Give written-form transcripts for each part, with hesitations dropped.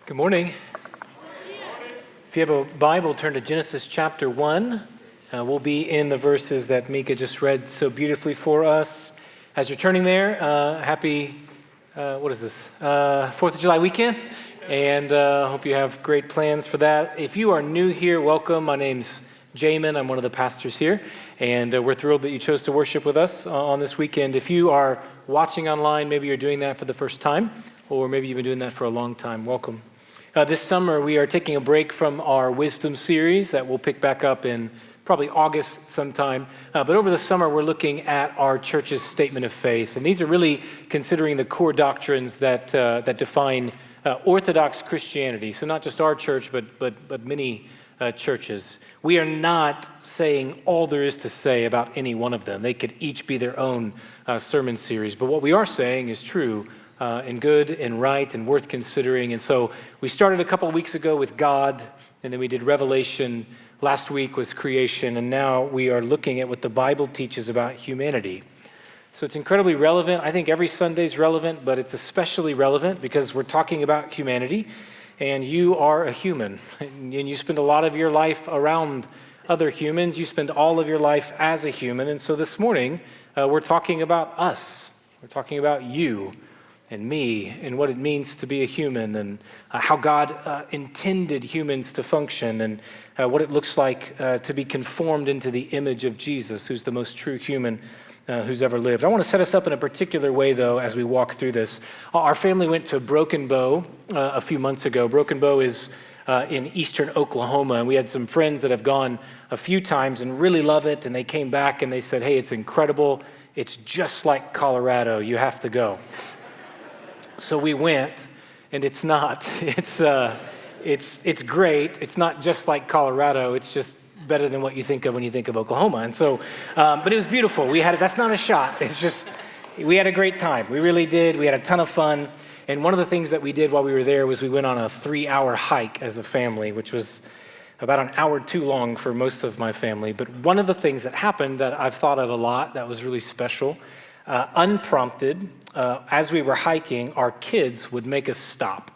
Good morning. If you have a Bible, turn to Genesis chapter 1. We'll be in the verses that Mika just read so beautifully for us. As you're turning there, happy, 4th of July weekend. And hope you have great plans for that. If you are new here, welcome. My name's Jamin. I'm one of the pastors here. And we're thrilled that you chose to worship with us on this weekend. If you are watching online, maybe you're doing that for the first time, or maybe you've been doing that for a long time, welcome. This summer, we are taking a break from our Wisdom series that we'll pick back up in probably August sometime. But over the summer, we're looking at our church's statement of faith. And these are really considering the core doctrines that define Orthodox Christianity. So not just our church, but many churches. We are not saying all there is to say about any one of them. They could each be their own sermon series. But what we are saying is true and good and right and worth considering. And so we started a couple of weeks ago with God, and then we did Revelation. Last week was creation, and now we are looking at what the Bible teaches about humanity. So it's incredibly relevant. I think every Sunday is relevant, but it's especially relevant because we're talking about humanity, and you are a human, and you spend a lot of your life around other humans. You spend all of your life as a human, and so this morning we're talking about us. We're talking about you and me, and what it means to be a human, and how God intended humans to function, and what it looks like to be conformed into the image of Jesus, who's the most true human who's ever lived. I want to set us up in a particular way, though, as we walk through this. Our family went to Broken Bow a few months ago. Broken Bow is in eastern Oklahoma, and we had some friends that have gone a few times and really love it, and they came back and they said, hey, it's incredible. It's just like Colorado. You have to go. So we went, and it's not. It's great. It's not just like Colorado. It's just better than what you think of when you think of Oklahoma. And so, but it was beautiful. That's not a shot. It's just, we had a great time. We really did. We had a ton of fun. And one of the things that we did while we were there was we went on a 3-hour hike as a family, which was about an hour too long for most of my family. But one of the things that happened that I've thought of a lot that was really special, unprompted, as we were hiking, our kids would make us stop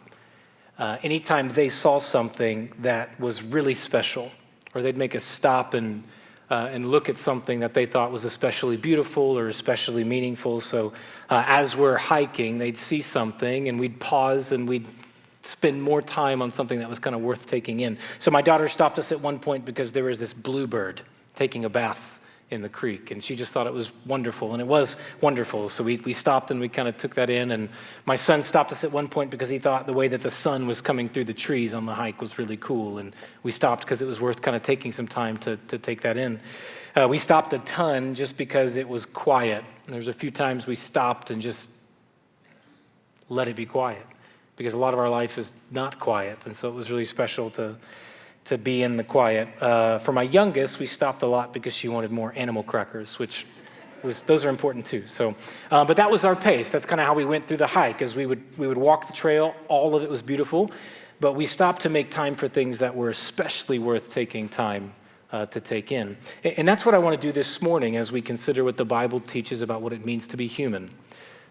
anytime they saw something that was really special, or they'd make us stop and look at something that they thought was especially beautiful or especially meaningful. So as we're hiking, they'd see something, and we'd pause and we'd spend more time on something that was kind of worth taking in. So my daughter stopped us at one point because there was this bluebird taking a bath in the creek, and she just thought it was wonderful, and it was wonderful. So we stopped and we kind of took that in, and my son stopped us at one point because he thought the way that the sun was coming through the trees on the hike was really cool, and we stopped because it was worth kind of taking some time to take that in. We stopped a ton just because it was quiet. There's a few times we stopped and just let it be quiet because a lot of our life is not quiet, and so it was really special to be in the quiet. For my youngest, we stopped a lot because she wanted more animal crackers, those are important too. So, but that was our pace. That's kind of how we went through the hike, as we would walk the trail. All of it was beautiful, but we stopped to make time for things that were especially worth taking time to take in. And that's what I want to do this morning as we consider what the Bible teaches about what it means to be human.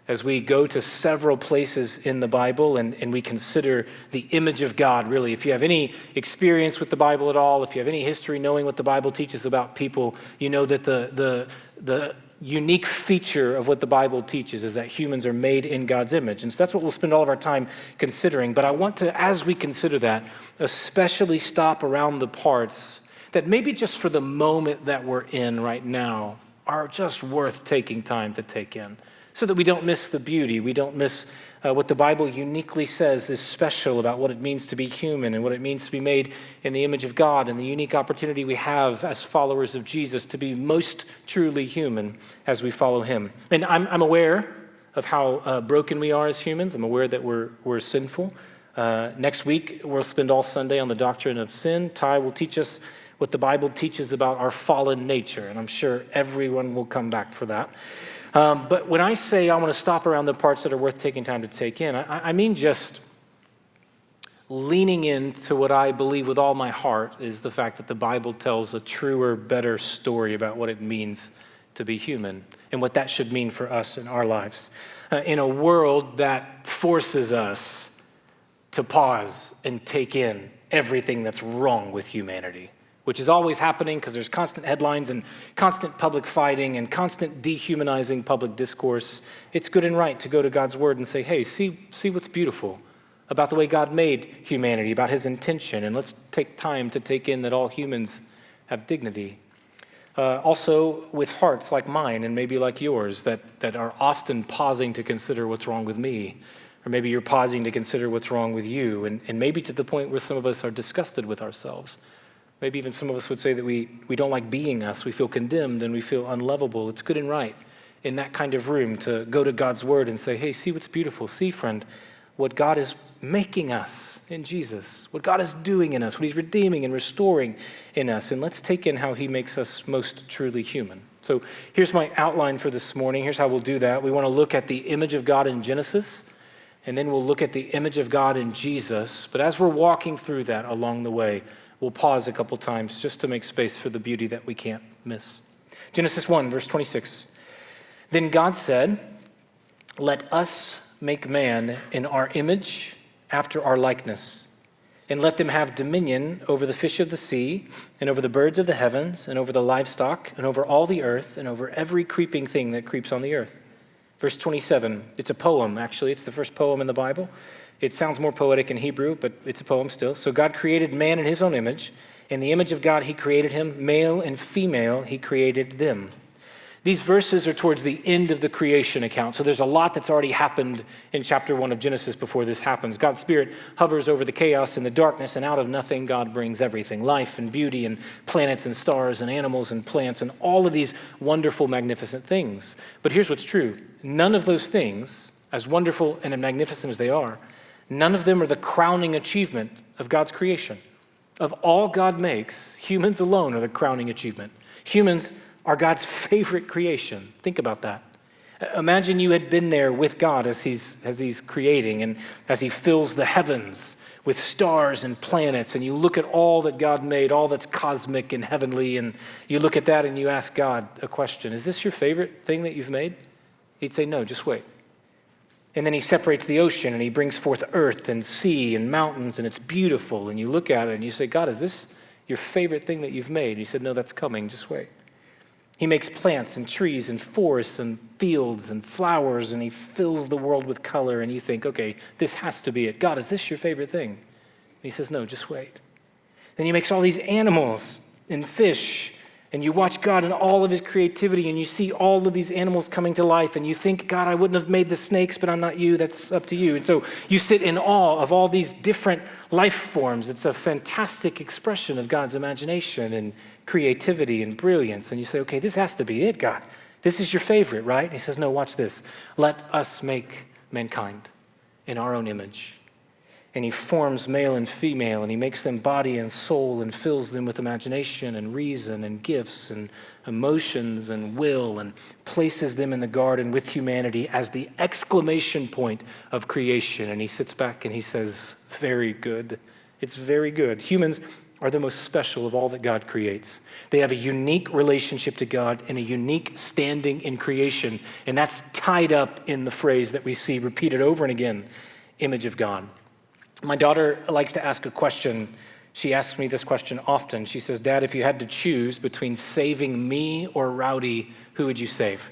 As we go to several places in the Bible and we consider the image of God, really. If you have any experience with the Bible at all, if you have any history knowing what the Bible teaches about people, you know that the unique feature of what the Bible teaches is that humans are made in God's image. And so that's what we'll spend all of our time considering. But I want to, as we consider that, especially stop around the parts that maybe just for the moment that we're in right now are just worth taking time to take in, so that we don't miss the beauty, we don't miss what the Bible uniquely says is special about what it means to be human and what it means to be made in the image of God, and the unique opportunity we have as followers of Jesus to be most truly human as we follow him. And I'm aware of how broken we are as humans. I'm aware that we're sinful. Next week, we'll spend all Sunday on the doctrine of sin. Ty will teach us what the Bible teaches about our fallen nature, and I'm sure everyone will come back for that. But when I say I want to stop around the parts that are worth taking time to take in, I mean just leaning into what I believe with all my heart is the fact that the Bible tells a truer, better story about what it means to be human and what that should mean for us in our lives. In a world that forces us to pause and take in everything that's wrong with humanity, which is always happening because there's constant headlines and constant public fighting and constant dehumanizing public discourse. It's good and right to go to God's word and say, hey, see what's beautiful about the way God made humanity, about his intention, and let's take time to take in that all humans have dignity. Also with hearts like mine and maybe like yours that are often pausing to consider what's wrong with me, or maybe you're pausing to consider what's wrong with you, and maybe to the point where some of us are disgusted with ourselves. Maybe even some of us would say that we don't like being us, we feel condemned and we feel unlovable. It's good and right in that kind of room to go to God's word and say, hey, see what's beautiful. See, friend, what God is making us in Jesus, what God is doing in us, what he's redeeming and restoring in us. And let's take in how he makes us most truly human. So here's my outline for this morning. Here's how we'll do that. We want to look at the image of God in Genesis, and then we'll look at the image of God in Jesus. But as we're walking through that along the way, we'll pause a couple times just to make space for the beauty that we can't miss. Genesis 1, verse 26. Then God said, let us make man in our image after our likeness, and let them have dominion over the fish of the sea, and over the birds of the heavens, and over the livestock, and over all the earth, and over every creeping thing that creeps on the earth. Verse 27, it's a poem, actually. It's the first poem in the Bible. It sounds more poetic in Hebrew, but it's a poem still. So God created man in his own image. In the image of God, he created him. Male and female, he created them. These verses are towards the end of the creation account. So there's a lot that's already happened in chapter 1 of Genesis before this happens. God's Spirit hovers over the chaos and the darkness, and out of nothing, God brings everything. Life and beauty and planets and stars and animals and plants and all of these wonderful, magnificent things. But here's what's true. None of those things, as wonderful and magnificent as they are, none of them are the crowning achievement of God's creation. Of all God makes, humans alone are the crowning achievement. Humans are God's favorite creation. Think about that. Imagine you had been there with God as he's creating and as he fills the heavens with stars and planets, and you look at all that God made, all that's cosmic and heavenly, and you look at that and you ask God a question. Is this your favorite thing that you've made? He'd say, no, just wait. And then he separates the ocean and he brings forth earth and sea and mountains, and it's beautiful. And you look at it and you say, God, is this your favorite thing that you've made? And he said, no, that's coming, just wait. He makes plants and trees and forests and fields and flowers, and he fills the world with color, and you think, okay, this has to be it. God, is this your favorite thing? And he says, no, just wait. Then he makes all these animals and fish, and you watch God in all of his creativity, and you see all of these animals coming to life, and you think, God, I wouldn't have made the snakes, but I'm not you. That's up to you. And so you sit in awe of all these different life forms. It's a fantastic expression of God's imagination and creativity and brilliance. And you say, okay, this has to be it, God. This is your favorite, right? And he says, no, watch this. Let us make mankind in our own image. And he forms male and female, and he makes them body and soul and fills them with imagination and reason and gifts and emotions and will, and places them in the garden with humanity as the exclamation point of creation. And he sits back and he says, very good. It's very good. Humans are the most special of all that God creates. They have a unique relationship to God and a unique standing in creation. And that's tied up in the phrase that we see repeated over and again, image of God. My daughter likes to ask a question. She asks me this question often. She says, Dad, if you had to choose between saving me or Rowdy, who would you save?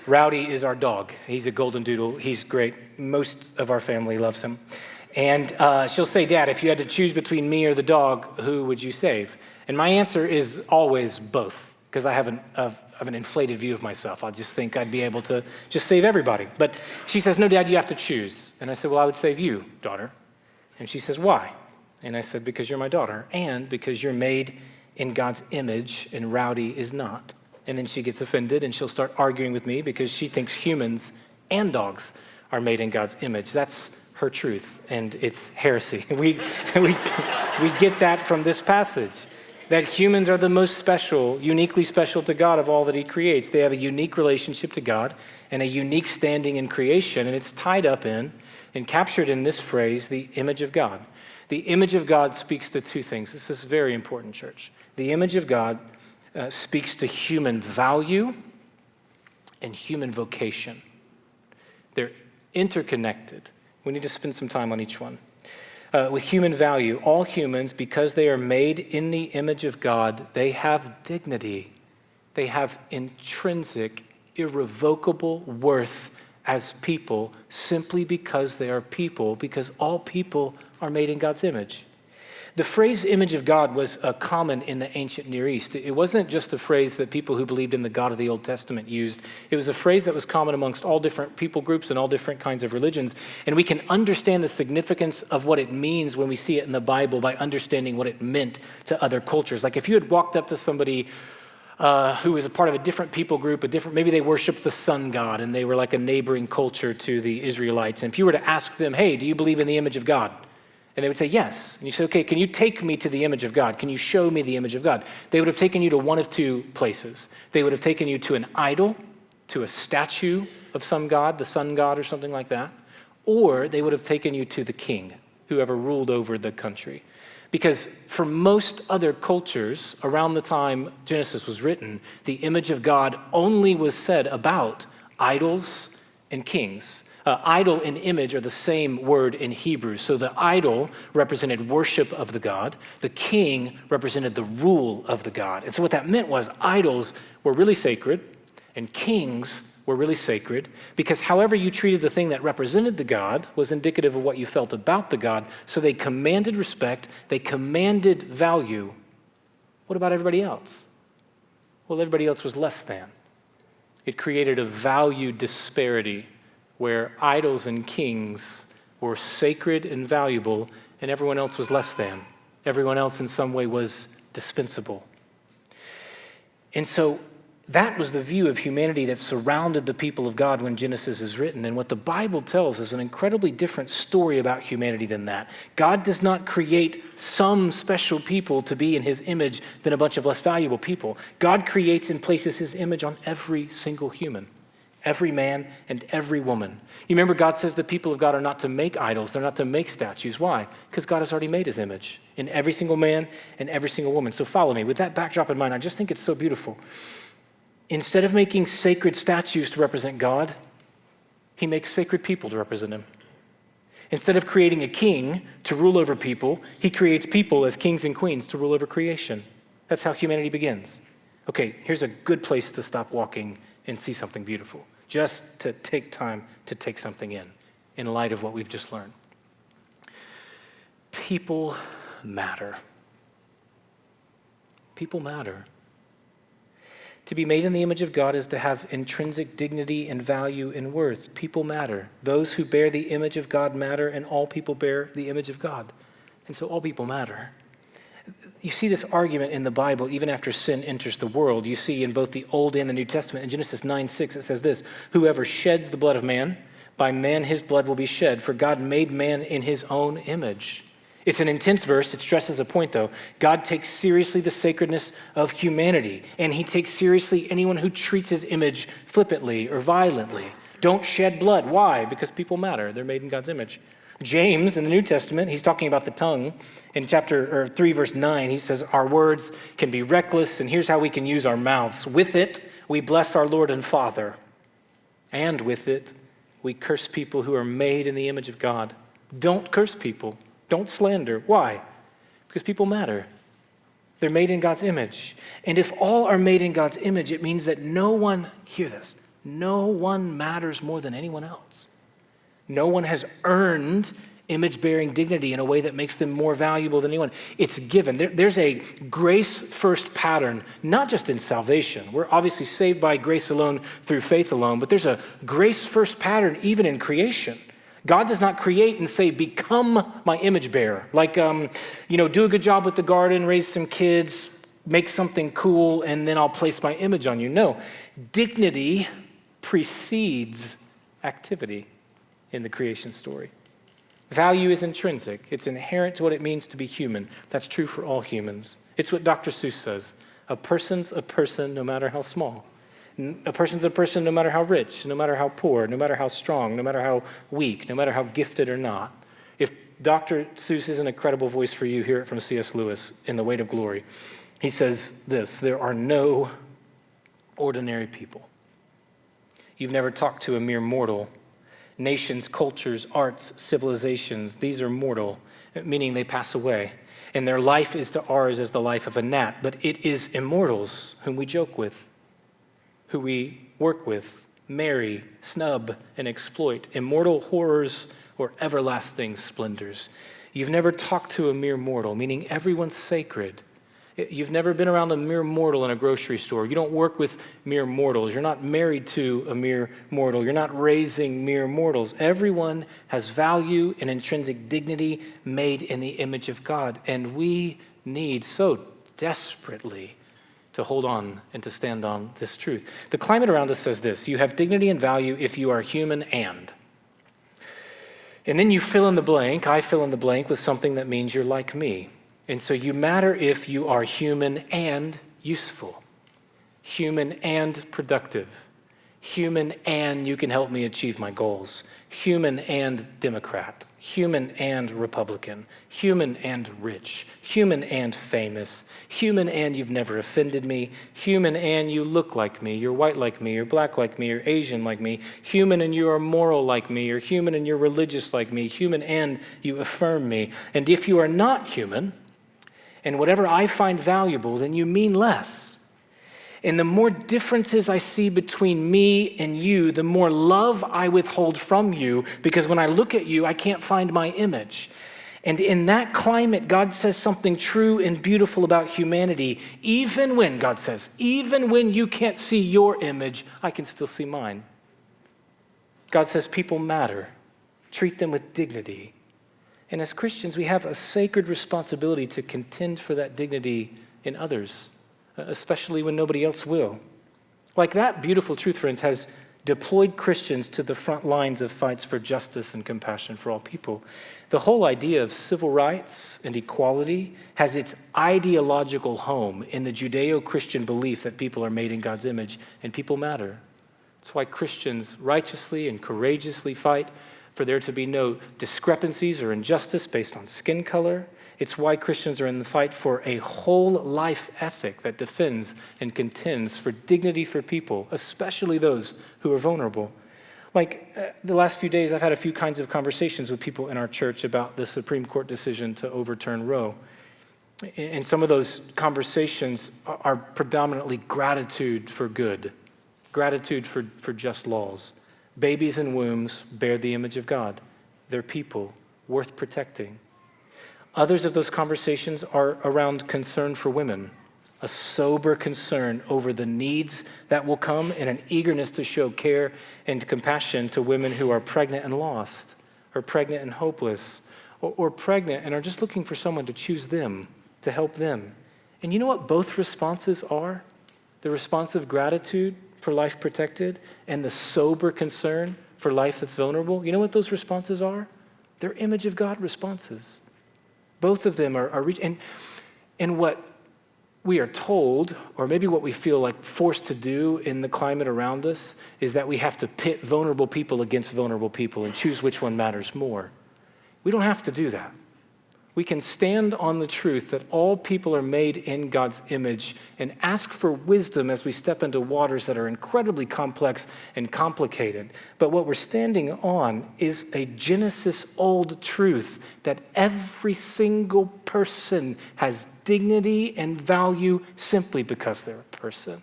Rowdy is our dog. He's a golden doodle. He's great. Most of our family loves him. And she'll say, Dad, if you had to choose between me or the dog, who would you save? And my answer is always both, because I have an inflated view of myself. I just think I'd be able to just save everybody. But she says, no, Dad, you have to choose. And I said, well, I would save you, daughter. And she says, why? And I said, because you're my daughter, and because you're made in God's image, and Rowdy is not. And then she gets offended, and she'll start arguing with me because she thinks humans and dogs are made in God's image. That's her truth, and it's heresy. We get that from this passage, that humans are the most special, uniquely special to God of all that he creates. They have a unique relationship to God and a unique standing in creation, and it's tied up in and captured in this phrase, the image of God. The image of God speaks to two things. This is very important, church. The image of God speaks to human value and human vocation. They're interconnected. We need to spend some time on each one. With human value, all humans, because they are made in the image of God, they have dignity. They have intrinsic, irrevocable worth as people simply because they are people, because all people are made in God's image. The phrase image of God was common in the ancient Near East. It wasn't just a phrase that people who believed in the God of the Old Testament used. It was a phrase that was common amongst all different people groups and all different kinds of religions. And we can understand the significance of what it means when we see it in the Bible by understanding what it meant to other cultures. Like if you had walked up to somebody who was a part of a different people group, maybe they worshiped the sun god and they were like a neighboring culture to the Israelites. And if you were to ask them, hey, do you believe in the image of God? And they would say, yes. And you say, okay, can you take me to the image of God? Can you show me the image of God? They would have taken you to one of two places. They would have taken you to an idol, to a statue of some god, the sun god or something like that, or they would have taken you to the king, whoever ruled over the country. Because for most other cultures, around the time Genesis was written, the image of God only was said about idols and kings. Idol and image are the same word in Hebrew. So the idol represented worship of the god. The king represented the rule of the god. And so what that meant was idols were really sacred and kings were really sacred because however you treated the thing that represented the god was indicative of what you felt about the god. So they commanded respect. They commanded value. What about everybody else? Well, everybody else was less than. It created a value disparity where idols and kings were sacred and valuable, and everyone else was less than. Everyone else in some way was dispensable. And so that was the view of humanity that surrounded the people of God when Genesis is written. And what the Bible tells is an incredibly different story about humanity than that. God does not create some special people to be in his image than a bunch of less valuable people. God creates and places his image on every single human. Every man and every woman. You remember God says the people of God are not to make idols. They're not to make statues. Why? Because God has already made his image in every single man and every single woman. So follow me. With that backdrop in mind, I just think it's so beautiful. Instead of making sacred statues to represent God, he makes sacred people to represent him. Instead of creating a king to rule over people, he creates people as kings and queens to rule over creation. That's how humanity begins. Okay, here's a good place to stop walking and see something beautiful, just to take time to take something in light of what we've just learned. People matter. People matter. To be made in the image of God is to have intrinsic dignity and value and worth. People matter. Those who bear the image of God matter, and all people bear the image of God. And so all people matter. You see this argument in the Bible even after sin enters the world. You see in both the Old and the New Testament. In Genesis 9:6 it says this, whoever sheds the blood of man, by man his blood will be shed, for God made man in his own image. It's an intense verse. It stresses a point though. God takes seriously the sacredness of humanity, and he takes seriously anyone who treats his image flippantly or violently. Don't shed blood. Why? Because people matter. They're made in God's image. James, in the New Testament, he's talking about the tongue. In chapter 3, verse 9, he says, our words can be reckless, and here's how we can use our mouths. With it, we bless our Lord and Father. And with it, we curse people who are made in the image of God. Don't curse people. Don't slander. Why? Because people matter. They're made in God's image. And if all are made in God's image, it means that no one, hear this, no one matters more than anyone else. No one has earned image-bearing dignity in a way that makes them more valuable than anyone. It's given. There's a grace-first pattern, not just in salvation. We're obviously saved by grace alone through faith alone, but there's a grace-first pattern even in creation. God does not create and say, become my image bearer. Like, do a good job with the garden, raise some kids, make something cool, and then I'll place my image on you. No, dignity precedes activity in the creation story. Value is intrinsic. It's inherent to what it means to be human. That's true for all humans. It's what Dr. Seuss says. A person's a person no matter how small. A person's a person no matter how rich, no matter how poor, no matter how strong, no matter how weak, no matter how gifted or not. If Dr. Seuss isn't a credible voice for you, hear it from C.S. Lewis in The Weight of Glory. He says this, there are no ordinary people. You've never talked to a mere mortal, Nations, cultures, arts, civilizations, these are mortal, meaning they pass away. And their life is to ours as the life of a gnat. But it is immortals whom we joke with, who we work with, marry, snub, and exploit. Immortal horrors or everlasting splendors. You've never talked to a mere mortal, meaning everyone's sacred. You've never been around a mere mortal in a grocery store. You don't work with mere mortals. You're not married to a mere mortal. You're not raising mere mortals. Everyone has value and intrinsic dignity made in the image of God. And we need so desperately to hold on and to stand on this truth. The climate around us says this: you have dignity and value if you are human and. And then you fill in the blank, I fill in the blank with something that means you're like me. And so you matter if you are human and useful, human and productive, human and you can help me achieve my goals, human and Democrat, human and Republican, human and rich, human and famous, human and you've never offended me, human and you look like me, you're white like me, you're black like me, you're Asian like me, human and you are moral like me, you're human and you're religious like me, human and you affirm me. And if you are not human, and whatever I find valuable, then you mean less. And the more differences I see between me and you, the more love I withhold from you, because when I look at you, I can't find my image. And in that climate, God says something true and beautiful about humanity. Even when, God says, even when you can't see your image, I can still see mine. God says people matter. Treat them with dignity. And as Christians, we have a sacred responsibility to contend for that dignity in others, especially when nobody else will. Like that beautiful truth, friends, has deployed Christians to the front lines of fights for justice and compassion for all people. The whole idea of civil rights and equality has its ideological home in the Judeo-Christian belief that people are made in God's image and people matter. That's why Christians righteously and courageously fight for there to be no discrepancies or injustice based on skin color. It's why Christians are in the fight for a whole life ethic that defends and contends for dignity for people, especially those who are vulnerable. The last few days, I've had a few kinds of conversations with people in our church about the Supreme Court decision to overturn Roe. And some of those conversations are predominantly gratitude for good, gratitude for just laws. Babies in wombs bear the image of God. They're people worth protecting. Others of those conversations are around concern for women, a sober concern over the needs that will come and an eagerness to show care and compassion to women who are pregnant and lost, or pregnant and hopeless, or pregnant and are just looking for someone to choose them, to help them. And you know what both responses are? The response of gratitude for life protected and the sober concern for life that's vulnerable. You know what those responses are? They're image of God responses. Both of them are reaching. And what we are told, or maybe what we feel like forced to do in the climate around us, is that we have to pit vulnerable people against vulnerable people and choose which one matters more. We don't have to do that. We can stand on the truth that all people are made in God's image and ask for wisdom as we step into waters that are incredibly complex and complicated. But what we're standing on is a Genesis old truth that every single person has dignity and value simply because they're a person.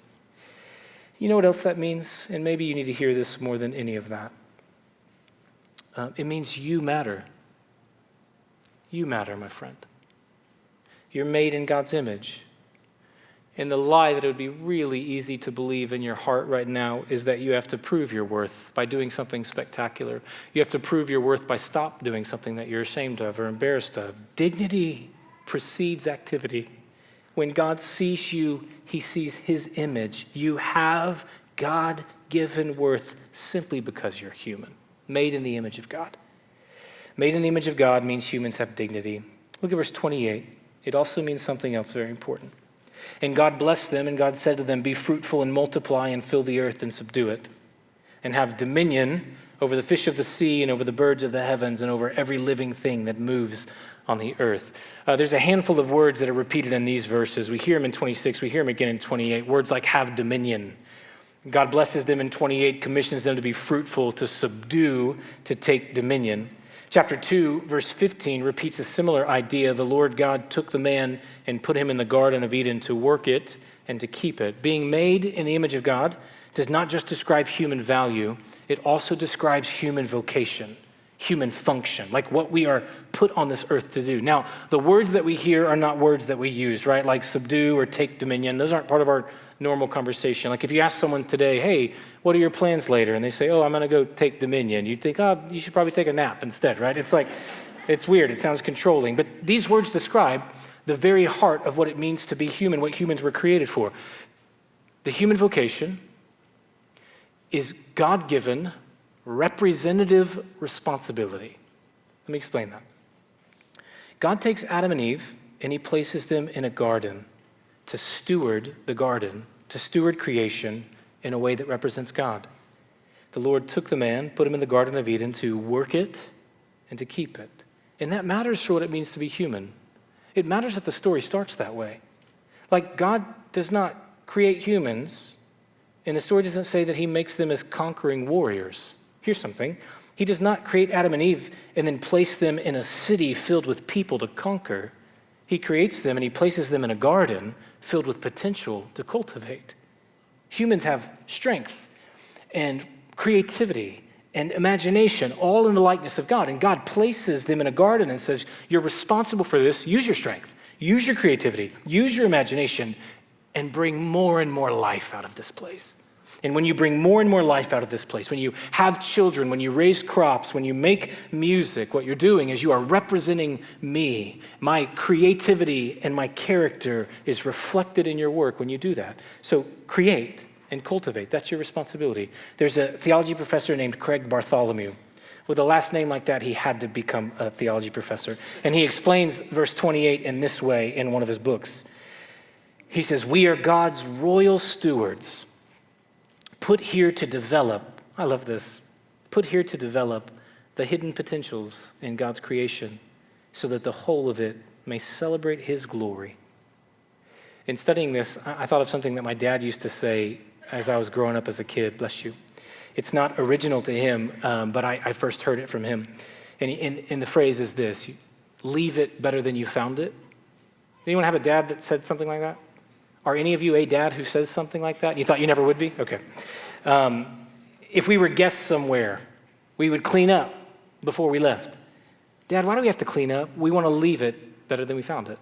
You know what else that means? And maybe you need to hear this more than any of that. It means you matter. You matter, my friend. You're made in God's image. And the lie that it would be really easy to believe in your heart right now is that you have to prove your worth by doing something spectacular. You have to prove your worth by stop doing something that you're ashamed of or embarrassed of. Dignity precedes activity. When God sees you, he sees his image. You have God-given worth simply because you're human, made in the image of God. Made in the image of God means humans have dignity. Look at verse 28. It also means something else very important. And God blessed them, and God said to them, be fruitful and multiply and fill the earth and subdue it, and have dominion over the fish of the sea and over the birds of the heavens and over every living thing that moves on the earth. There's a handful of words that are repeated in these verses. We hear them in 26. We hear them again in 28. Words like have dominion. God blesses them in 28, commissions them to be fruitful, to subdue, to take dominion. Chapter 2, verse 15 repeats a similar idea. The Lord God took the man and put him in the Garden of Eden to work it and to keep it. Being made in the image of God does not just describe human value, it also describes human vocation, human function, like what we are put on this earth to do. Now, the words that we hear are not words that we use, right? Like subdue or take dominion. Those aren't part of our normal conversation. Like if you ask someone today, hey, what are your plans later? And they say, oh, I'm going to go take dominion. You'd think, oh, you should probably take a nap instead, right? It's like, it's weird. It sounds controlling. But these words describe the very heart of what it means to be human, what humans were created for. The human vocation is God-given representative responsibility. Let me explain that. God takes Adam and Eve and he places them in a garden to steward the garden, to steward creation in a way that represents God. The Lord took the man, put him in the Garden of Eden to work it and to keep it. And that matters for what it means to be human. It matters that the story starts that way. Like God does not create humans, and the story doesn't say that he makes them as conquering warriors. Here's something. He does not create Adam and Eve and then place them in a city filled with people to conquer. He creates them and he places them in a garden filled with potential to cultivate. Humans have strength and creativity and imagination, all in the likeness of God. And God places them in a garden and says, you're responsible for this. Use your strength, use your creativity, use your imagination, and bring more and more life out of this place. And when you bring more and more life out of this place, when you have children, when you raise crops, when you make music, what you're doing is you are representing me. My creativity and my character is reflected in your work when you do that. So create and cultivate. That's your responsibility. There's a theology professor named Craig Bartholomew. With a last name like that, he had to become a theology professor. And he explains verse 28 in this way in one of his books. He says, we are God's royal stewards, put here to develop, I love this, put here to develop the hidden potentials in God's creation so that the whole of it may celebrate his glory. In studying this, I thought of something that my dad used to say as I was growing up as a kid, bless you. It's not original to him, but I first heard it from him. And the phrase is this, leave it better than you found it. Anyone have a dad that said something like that? Are any of you a dad who says something like that? You thought you never would be? Okay. If we were guests somewhere, we would clean up before we left. Dad, why do we have to clean up? We want to leave it better than we found it.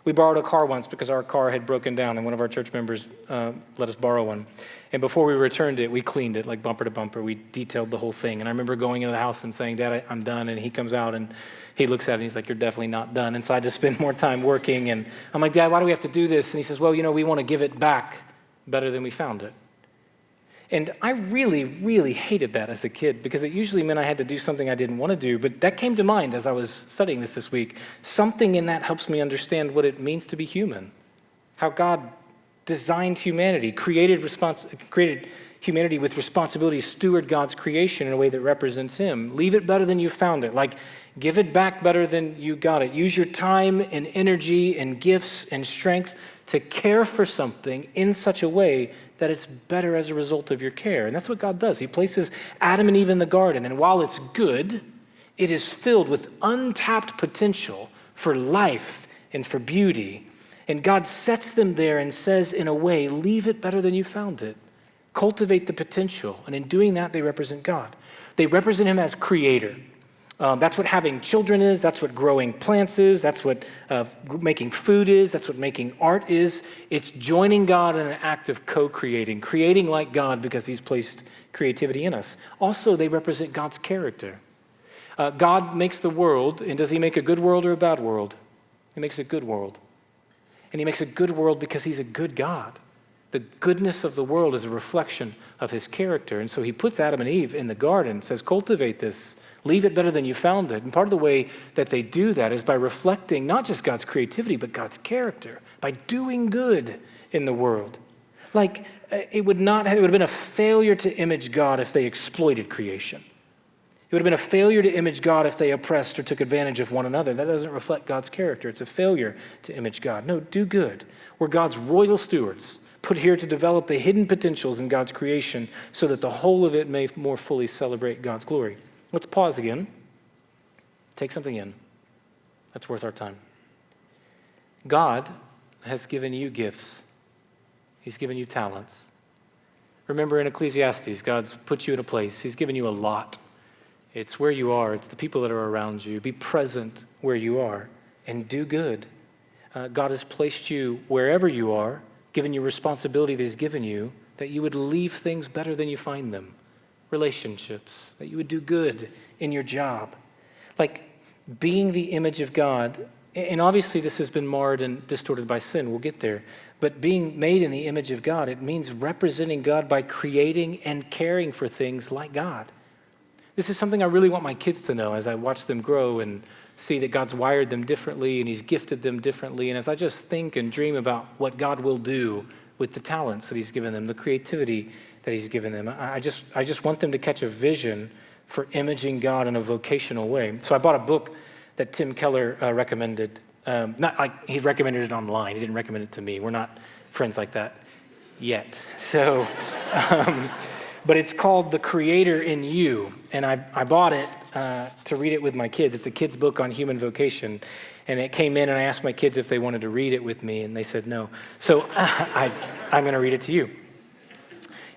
We borrowed a car once because our car had broken down and one of our church members let us borrow one. And before we returned it, we cleaned it like bumper to bumper. We detailed the whole thing. And I remember going into the house and saying, Dad, I'm done. And he comes out and he looks at it and he's like, you're definitely not done. And so I just spend more time working. And I'm like, Dad, why do we have to do this? And he says, well, we want to give it back better than we found it. And I really, really hated that as a kid because it usually meant I had to do something I didn't want to do. But that came to mind as I was studying this week. Something in that helps me understand what it means to be human, how God designed humanity, created humanity with responsibility to steward God's creation in a way that represents him. Leave it better than you found it. Like, give it back better than you got it. Use your time and energy and gifts and strength to care for something in such a way that it's better as a result of your care. And that's what God does. He places Adam and Eve in the garden. And while it's good, it is filled with untapped potential for life and for beauty. And God sets them there and says, in a way, leave it better than you found it. Cultivate the potential. And in doing that, they represent God. They represent him as creator. That's what having children is. That's what growing plants is. That's what making food is. That's what making art is. It's joining God in an act of co-creating, creating like God because he's placed creativity in us. Also, they represent God's character. God makes the world, and does he make a good world or a bad world? He makes a good world. And he makes a good world because he's a good God. The goodness of the world is a reflection of his character. And so he puts Adam and Eve in the garden, says, cultivate this. Leave it better than you found it. And part of the way that they do that is by reflecting not just God's creativity, but God's character, by doing good in the world. Like, it would have been a failure to image God if they exploited creation. It would have been a failure to image God if they oppressed or took advantage of one another. That doesn't reflect God's character. It's a failure to image God. No, do good. We're God's royal stewards, put here to develop the hidden potentials in God's creation so that the whole of it may more fully celebrate God's glory. Let's pause again. Take something in. That's worth our time. God has given you gifts. He's given you talents. Remember in Ecclesiastes, God's put you in a place. He's given you a lot. It's where you are. It's the people that are around you. Be present where you are and do good. God has placed you wherever you are, given you responsibility that He's given you, that you would leave things better than you find them. Relationships, that you would do good in your job. Like being the image of God, and obviously this has been marred and distorted by sin. We'll get there. But being made in the image of God, it means representing God by creating and caring for things like God. This is something I really want my kids to know as I watch them grow and see that God's wired them differently and He's gifted them differently. And as I just think and dream about what God will do with the talents that He's given them, the creativity that He's given them, I just want them to catch a vision for imaging God in a vocational way. So I bought a book that Tim Keller recommended. Not like he recommended it online. He didn't recommend it to me. We're not friends like that yet. So, but it's called The Creator in You. And I bought it to read it with my kids. It's a kid's book on human vocation. And it came in and I asked my kids if they wanted to read it with me and they said no. So I'm going to read it to you.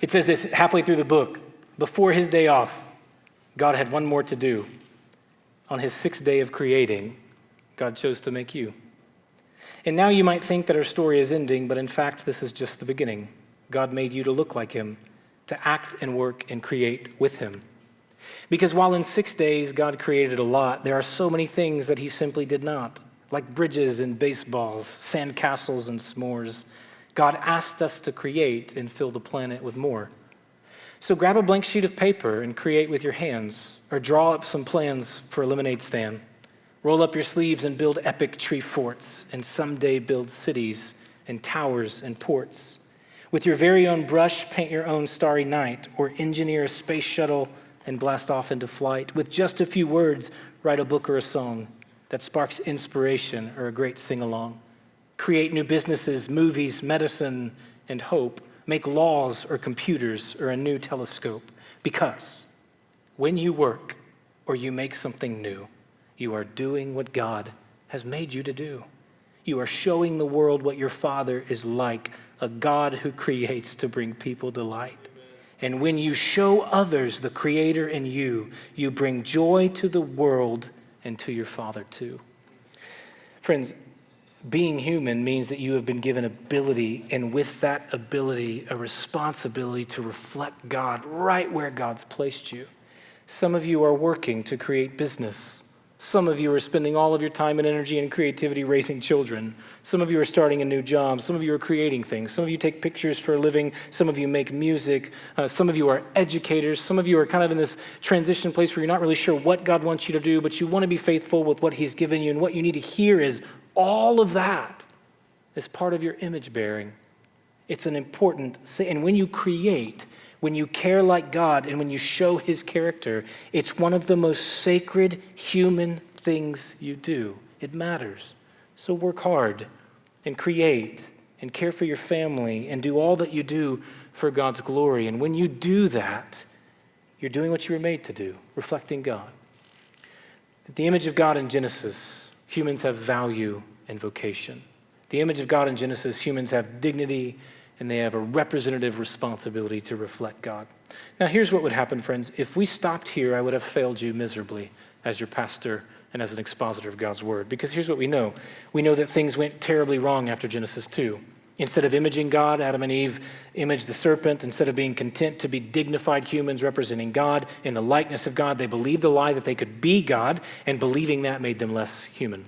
It says this halfway through the book. Before His day off, God had one more to do. On His sixth day of creating, God chose to make you. And now you might think that our story is ending, but in fact, this is just the beginning. God made you to look like Him, to act and work and create with Him. Because while in 6 days God created a lot, there are so many things that He simply did not, like bridges and baseballs, sandcastles and s'mores. God asked us to create and fill the planet with more. So grab a blank sheet of paper and create with your hands, or draw up some plans for a lemonade stand. Roll up your sleeves and build epic tree forts, and someday build cities and towers and ports. With your very own brush, paint your own starry night, or engineer a space shuttle and blast off into flight. With just a few words, write a book or a song that sparks inspiration or a great sing-along. Create new businesses, movies, medicine, and hope. Make laws or computers or a new telescope. Because when you work or you make something new, you are doing what God has made you to do. You are showing the world what your Father is like, a God who creates to bring people delight. And when you show others the Creator in you, you bring joy to the world and to your Father too. Friends, being human means that you have been given ability, and with that ability, a responsibility to reflect God right where God's placed you. Some of you are working to create business. Some of you are spending all of your time and energy and creativity raising children. Some of you are starting a new job. Some of you are creating things. Some of you take pictures for a living. Some of you make music. Some of you are educators. Some of you are kind of in this transition place where you're not really sure what God wants you to do, but you want to be faithful with what He's given you. And what you need to hear is all of that is part of your image bearing. It's an important, and when you create, when you care like God, and when you show His character, it's one of the most sacred human things you do. It matters. So work hard and create and care for your family and do all that you do for God's glory. And when you do that, you're doing what you were made to do, reflecting God. The image of God in Genesis, humans have value and vocation. The image of God in Genesis, humans have dignity and they have a representative responsibility to reflect God. Now, here's what would happen, friends. If we stopped here, I would have failed you miserably as your pastor and as an expositor of God's word. Because here's what we know. We know that things went terribly wrong after Genesis 2. Instead of imaging God, Adam and Eve imaged the serpent. Instead of being content to be dignified humans representing God in the likeness of God, they believed the lie that they could be God, and believing that made them less human.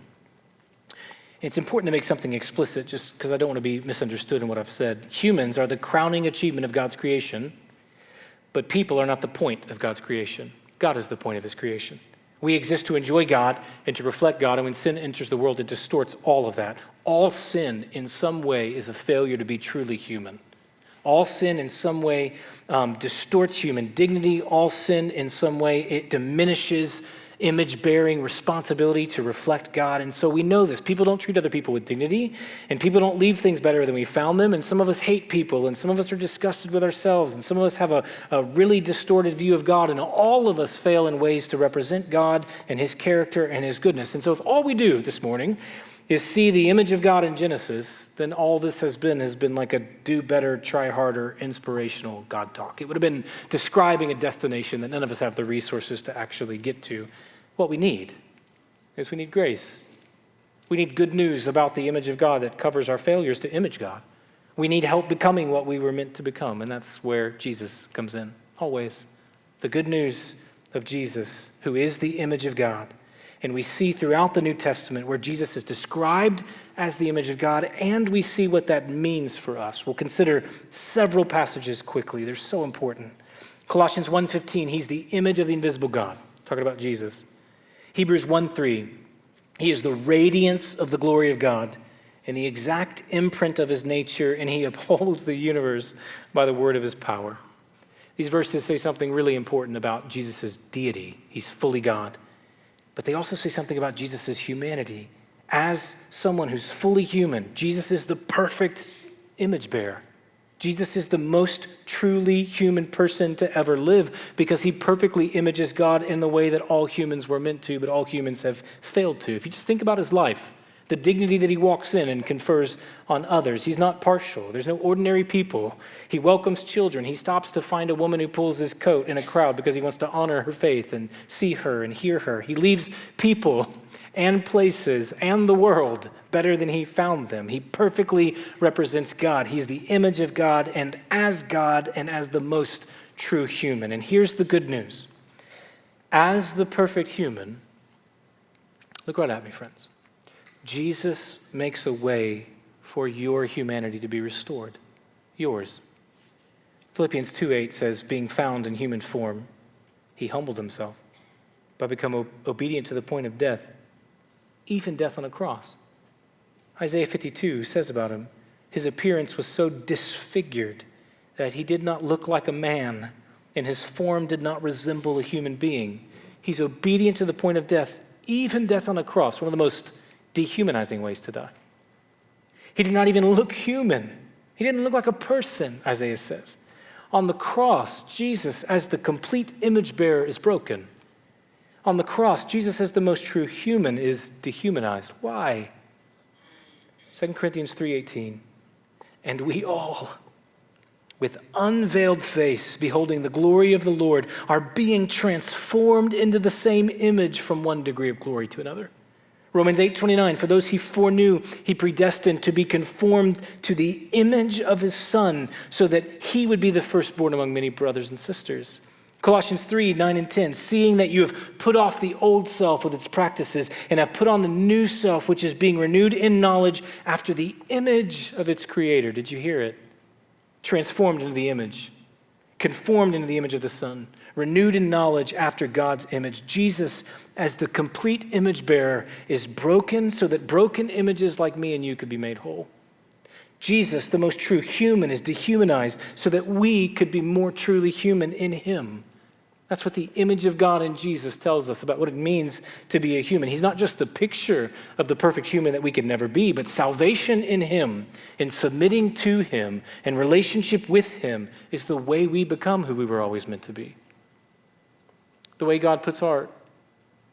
It's important to make something explicit just because I don't want to be misunderstood in what I've said. Humans are the crowning achievement of God's creation, but people are not the point of God's creation. God is the point of His creation. We exist to enjoy God and to reflect God, and when sin enters the world, it distorts all of that. All sin in some way is a failure to be truly human. All sin in some way distorts human dignity. All sin in some way, it diminishes image-bearing responsibility to reflect God. And so we know this. People don't treat other people with dignity, and people don't leave things better than we found them. And some of us hate people, and some of us are disgusted with ourselves, and some of us have a really distorted view of God, and all of us fail in ways to represent God and his character and his goodness. And so if all we do this morning is see the image of God in Genesis, then all this has been like a do better, try harder, inspirational God talk. It would have been describing a destination that none of us have the resources to actually get to. What we need is we need grace. We need good news about the image of God that covers our failures to image God. We need help becoming what we were meant to become, and that's where Jesus comes in, always. The good news of Jesus, who is the image of God. And we see throughout the New Testament where Jesus is described as the image of God, and we see what that means for us. We'll consider several passages quickly. They're so important. Colossians 1:15, he's the image of the invisible God, talking about Jesus. Hebrews 1:3, he is the radiance of the glory of God and the exact imprint of his nature, and he upholds the universe by the word of his power. These verses say something really important about Jesus' deity. He's fully God. But they also say something about Jesus' humanity. As someone who's fully human, Jesus is the perfect image bearer. Jesus is the most truly human person to ever live because he perfectly images God in the way that all humans were meant to, but all humans have failed to. If you just think about his life, the dignity that he walks in and confers on others. He's not partial. There's no ordinary people. He welcomes children. He stops to find a woman who pulls his coat in a crowd because he wants to honor her faith and see her and hear her. He leaves people and places and the world better than he found them. He perfectly represents God. He's the image of God and as the most true human. And here's the good news. As the perfect human, look right at me, friends. Jesus makes a way for your humanity to be restored. Yours. Philippians 2:8 says, being found in human form, he humbled himself by becoming obedient to the point of death, even death on a cross. Isaiah 52 says about him, his appearance was so disfigured that he did not look like a man, and his form did not resemble a human being. He's obedient to the point of death, even death on a cross, one of the most dehumanizing ways to die. He did not even look human. He didn't look like a person, Isaiah says. On the cross, Jesus, as the complete image bearer, is broken. On the cross, Jesus, as the most true human, is dehumanized. Why? 2 Corinthians 3:18, and we all, with unveiled face, beholding the glory of the Lord, are being transformed into the same image from one degree of glory to another. Romans 8:29, for those he foreknew, he predestined to be conformed to the image of his Son, so that he would be the firstborn among many brothers and sisters. Colossians 3:9 and 10, seeing that you have put off the old self with its practices and have put on the new self, which is being renewed in knowledge after the image of its creator. Did you hear it? Transformed into the image, conformed into the image of the Son, renewed in knowledge after God's image. Jesus, as the complete image bearer, is broken so that broken images like me and you could be made whole. Jesus, the most true human, is dehumanized so that we could be more truly human in him. That's what the image of God in Jesus tells us about what it means to be a human. He's not just the picture of the perfect human that we could never be, but salvation in him, in submitting to him, and relationship with him is the way we become who we were always meant to be. The way God puts our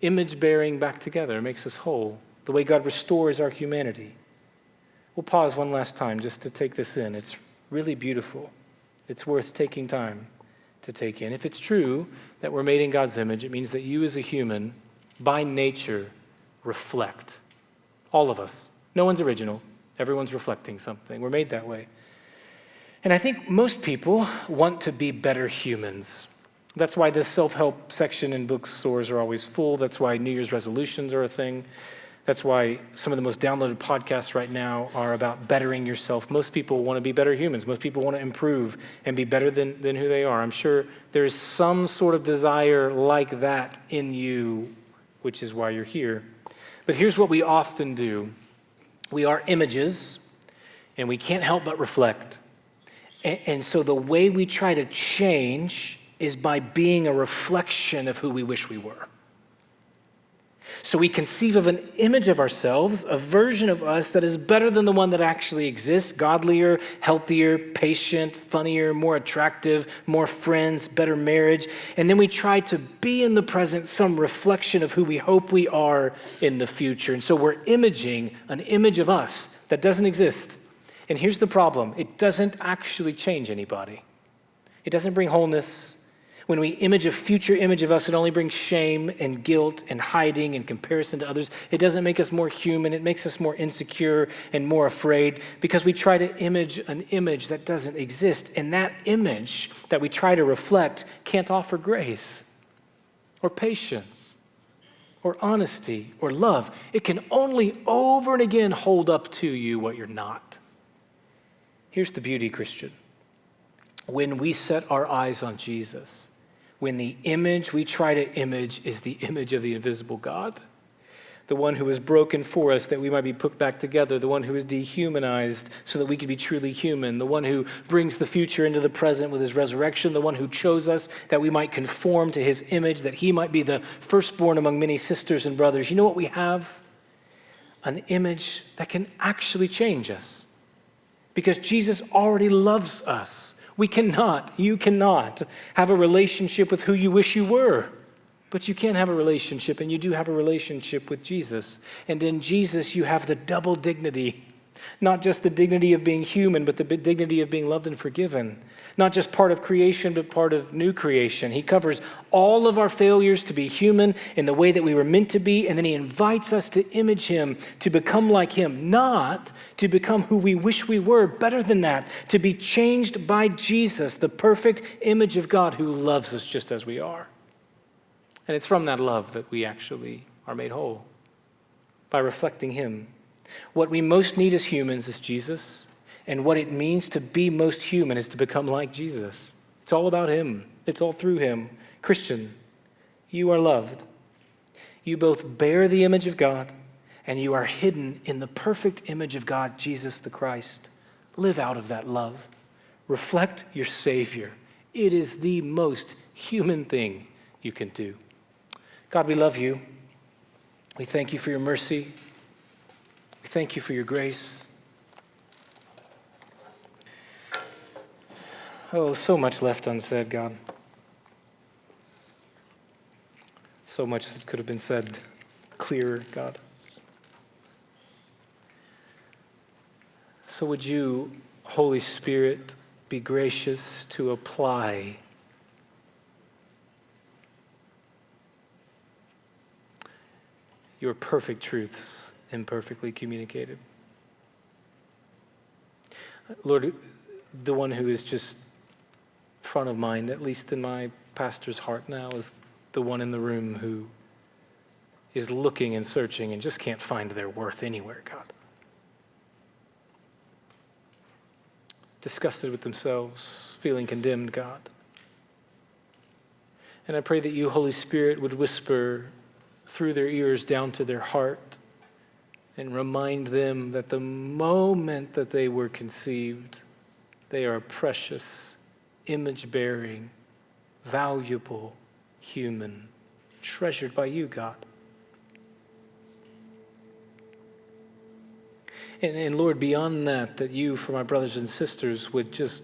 image bearing back together makes us whole. The way God restores our humanity. We'll pause one last time just to take this in. It's really beautiful. It's worth taking time to take in. If it's true that we're made in God's image, it means that you as a human, by nature, reflect. All of us. No one's original. Everyone's reflecting something. We're made that way. And I think most people want to be better humans. That's why this self-help section in bookstores are always full. That's why New Year's resolutions are a thing. That's why some of the most downloaded podcasts right now are about bettering yourself. Most people want to be better humans. Most people want to improve and be better than who they are. I'm sure there's some sort of desire like that in you, which is why you're here. But here's what we often do. We are images, and we can't help but reflect. And so the way we try to change is by being a reflection of who we wish we were. So we conceive of an image of ourselves, a version of us that is better than the one that actually exists, godlier, healthier, patient, funnier, more attractive, more friends, better marriage. And then we try to be in the present some reflection of who we hope we are in the future. And so we're imaging an image of us that doesn't exist. And here's the problem. It doesn't actually change anybody. It doesn't bring wholeness. When we image a future image of us, it only brings shame and guilt and hiding and comparison to others. It doesn't make us more human. It makes us more insecure and more afraid because we try to image an image that doesn't exist. And that image that we try to reflect can't offer grace or patience or honesty or love. It can only over and again hold up to you what you're not. Here's the beauty, Christian. When we set our eyes on Jesus, when the image we try to image is the image of the invisible God, the one who was broken for us that we might be put back together, the one who is dehumanized so that we could be truly human, the one who brings the future into the present with his resurrection, the one who chose us that we might conform to his image, that he might be the firstborn among many sisters and brothers. You know what we have? An image that can actually change us because Jesus already loves us. You cannot have a relationship with who you wish you were, but you can have a relationship, and you do have a relationship with Jesus. And in Jesus, you have the double dignity, not just the dignity of being human, but the dignity of being loved and forgiven. Not just part of creation, but part of new creation. He covers all of our failures to be human in the way that we were meant to be, and then he invites us to image him, to become like him, not to become who we wish we were, better than that, to be changed by Jesus, the perfect image of God who loves us just as we are. And it's from that love that we actually are made whole, by reflecting him. What we most need as humans is Jesus. And what it means to be most human is to become like Jesus. It's all about him. It's all through him. Christian, you are loved. You both bear the image of God and you are hidden in the perfect image of God, Jesus the Christ. Live out of that love. Reflect your Savior. It is the most human thing you can do. God, we love you. We thank you for your mercy. We thank you for your grace. Oh, so much left unsaid, God. So much that could have been said clearer, God. So would you, Holy Spirit, be gracious to apply your perfect truths imperfectly communicated. Lord, the one who is just front of mind, at least in my pastor's heart now, is the one in the room who is looking and searching and just can't find their worth anywhere, God. Disgusted with themselves, feeling condemned, God. And I pray that you, Holy Spirit, would whisper through their ears down to their heart and remind them that the moment that they were conceived, they are precious, image-bearing, valuable, human, treasured by you, God. And Lord, beyond that you, for my brothers and sisters, would just,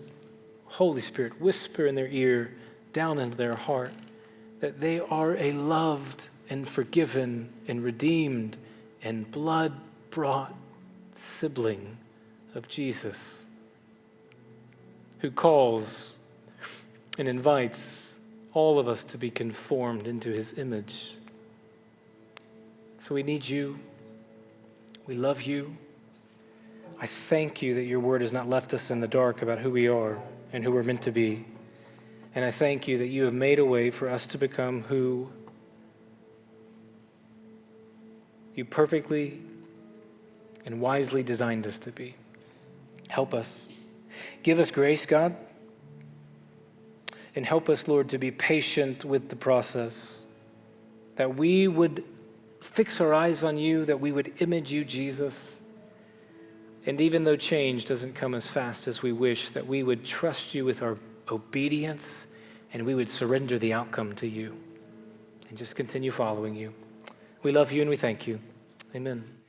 Holy Spirit, whisper in their ear, down into their heart, that they are a loved and forgiven and redeemed and blood-brought sibling of Jesus, who calls and invites all of us to be conformed into his image. So we need you. We love you. I thank you that your word has not left us in the dark about who we are and who we're meant to be. And I thank you that you have made a way for us to become who you perfectly and wisely designed us to be. Help us. Give us grace, God. And help us, Lord, to be patient with the process, that we would fix our eyes on you, that we would image you, Jesus. And even though change doesn't come as fast as we wish, that we would trust you with our obedience and we would surrender the outcome to you and just continue following you. We love you and we thank you. Amen.